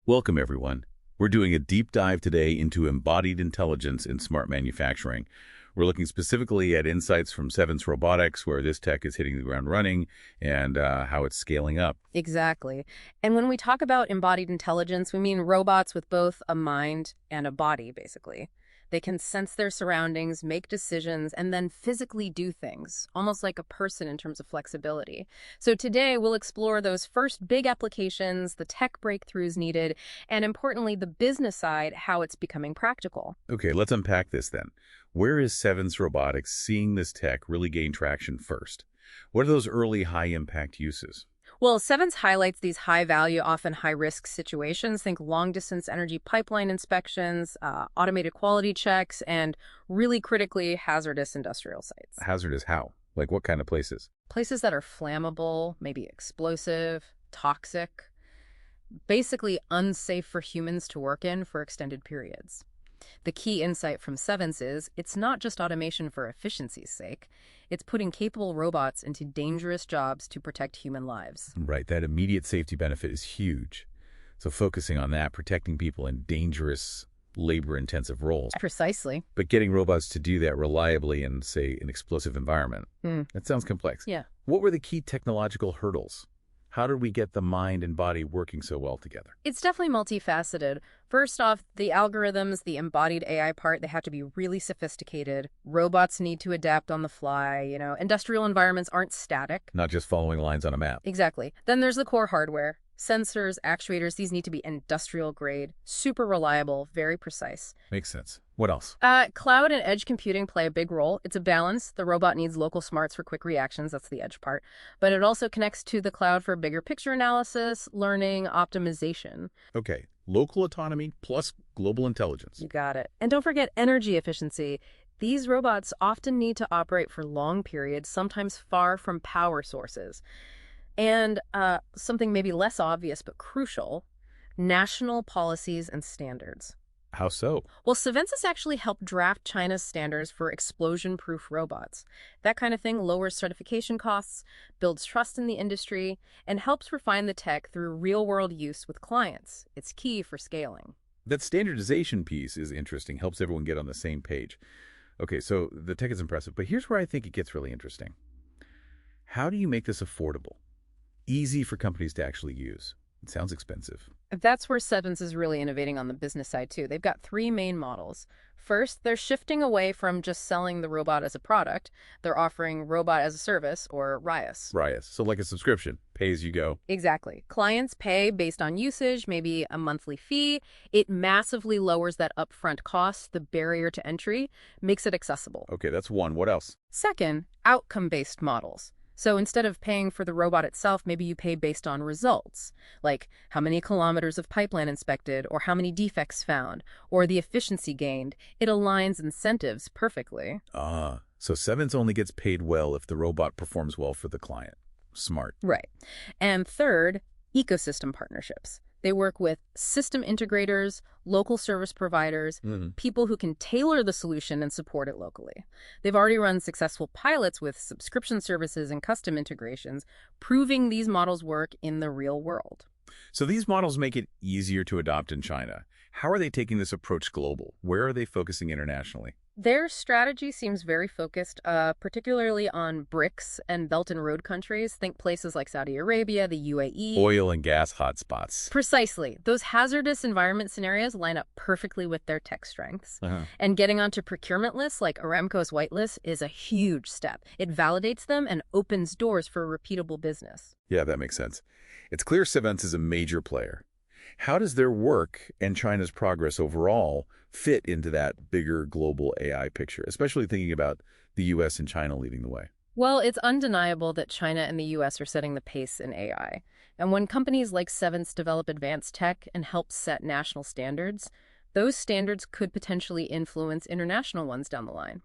Welcome, everyone. We're doing a deep dive today into embodied intelligence in smart manufacturing. We're looking specifically at insights from Sevens Robotics, where this tech is hitting the ground running, and how it's scaling up. Exactly. And when we talk about embodied intelligence, we mean robots with both a mind and a body, basically. They can sense their surroundings, make decisions, and then physically do things, almost like a person in terms of flexibility. So today, we'll explore those first big applications, the tech breakthroughs needed, and importantly, the business side, how it's becoming practical. Okay, let's unpack this then. Where is Sevens Robotics seeing this tech really gain traction first? What are those early high-impact uses? Well, Sevens highlights these high-value, often high-risk situations. Think long-distance energy pipeline inspections, automated quality checks, and really critically hazardous industrial sites. Hazardous how? Like what kind of places? Places that are flammable, maybe explosive, toxic, basically unsafe for humans to work in for extended periods. The key insight from Sevens is it's not just automation for efficiency's sake. It's putting capable robots into dangerous jobs to protect human lives. Right, that immediate safety benefit is huge. So focusing on that, protecting people in dangerous, labor-intensive roles. Precisely. But getting robots to do that reliably in, say, an explosive environment, that sounds complex. Yeah. What were the key technological hurdles? How did we get the mind and body working so well together? It's definitely multifaceted. First off, the algorithms, the embodied AI part, they have to be really sophisticated. Robots need to adapt on the fly. Industrial environments aren't static. Not just following lines on a map. Exactly. Then there's the core hardware. Sensors, actuators, these need to be industrial grade, super reliable, very precise. Makes sense. What else? Cloud and edge computing play a big role. It's a balance. The robot needs local smarts for quick reactions. That's the edge part. But it also connects to the cloud for bigger picture analysis, learning, optimization. Okay, local autonomy plus global intelligence. You got it. And don't forget energy efficiency. These robots often need to operate for long periods, sometimes far from power sources. And something maybe less obvious but crucial, national policies and standards. How so? Well, Savensis actually helped draft China's standards for explosion-proof robots. That kind of thing lowers certification costs, builds trust in the industry, and helps refine the tech through real-world use with clients. It's key for scaling. That standardization piece is interesting, helps everyone get on the same page. Okay, so the tech is impressive, but here's where I think it gets really interesting. How do you make this affordable? Easy for companies to actually use. It sounds expensive. That's where Sevens is really innovating on the business side, too. They've got three main models. First, they're shifting away from just selling the robot as a product. They're offering robot as a service, or RIAS. RIAS, so like a subscription, pay as you go. Exactly. Clients pay based on usage, maybe a monthly fee. It massively lowers that upfront cost, the barrier to entry, makes it accessible. Okay, that's one. What else? Second, outcome-based models. So instead of paying for the robot itself, maybe you pay based on results, like how many kilometers of pipeline inspected, or how many defects found, or the efficiency gained. It aligns incentives perfectly. So Sevens only gets paid well if the robot performs well for the client. Smart. Right. And third, ecosystem partnerships. They work with system integrators, local service providers, people who can tailor the solution and support it locally. They've already run successful pilots with subscription services and custom integrations, proving these models work in the real world. So these models make it easier to adopt in China. How are they taking this approach global? Where are they focusing internationally? Their strategy seems very focused, particularly on BRICS and Belt and Road countries. Think places like Saudi Arabia, the UAE. Oil and gas hotspots. Precisely. Those hazardous environment scenarios line up perfectly with their tech strengths. And getting onto procurement lists like Aramco's whitelist is a huge step. It validates them and opens doors for repeatable business. Yeah, that makes sense. It's clear Sevens is a major player. How does their work and China's progress overall fit into that bigger global AI picture, especially thinking about the U.S. and China leading the way? Well, it's undeniable that China and the U.S. are setting the pace in AI. And when companies like Sevens develop advanced tech and help set national standards, those standards could potentially influence international ones down the line.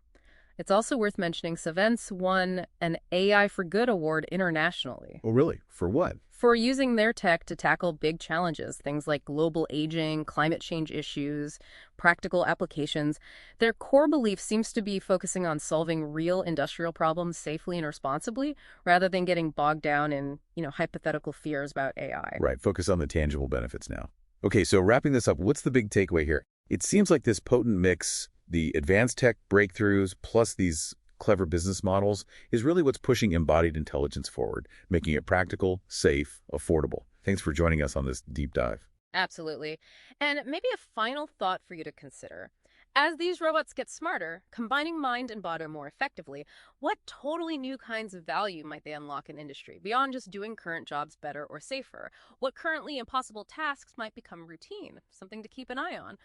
It's also worth mentioning Sevens won an AI for Good award internationally. Oh, really? For what? For using their tech to tackle big challenges, things like global aging, climate change issues, practical applications. Their core belief seems to be focusing on solving real industrial problems safely and responsibly, rather than getting bogged down in, hypothetical fears about AI. Right. Focus on the tangible benefits now. Okay, so wrapping this up, what's the big takeaway here? It seems like this potent mix, the advanced tech breakthroughs plus these clever business models, is really what's pushing embodied intelligence forward, making it practical, safe, affordable. Thanks for joining us on this deep dive. Absolutely. And maybe a final thought for you to consider. As these robots get smarter, combining mind and body more effectively, what totally new kinds of value might they unlock in industry, beyond just doing current jobs better or safer? What currently impossible tasks might become routine, something to keep an eye on?